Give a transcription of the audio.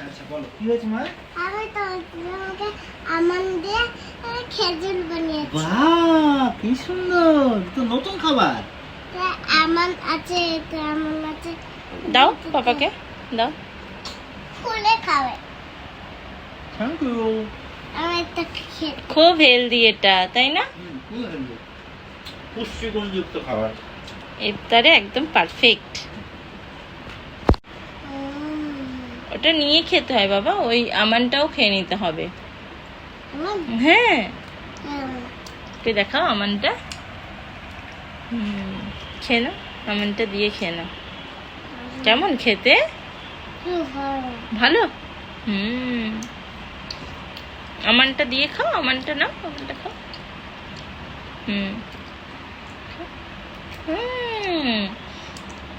আচ্ছা আচ্ছা বলো কি হয়েছে মা? আমি তোমাকে আমন দিয়ে খেজুর বানিয়েছি। বাহ কি সুন্দর, তো নতুন খাবার। আমন আছে, এটা আমন আছে। দাও পাপাকে দাও। ফুলে খাবে। Thank you. আমি এটা খেয়ে খুব হেলদি এটা, তাই না? পুষ্টিগুণযুক্ত খাবার। ইফতারে একদম পারফেক্ট। ওটা নিয়ে খেতে হয় বাবা, ওই আমানটাও খেয়ে নিতে হবে। হ্যাঁ তুই দেখাও আমানটা। খেয়ে নাও, আমানটা দিয়ে খেয়ে নাও। কেমন খেতে? ভালো। আমানটা দিয়ে খাও, আমানটা নাও, আমানটা খাও। হুম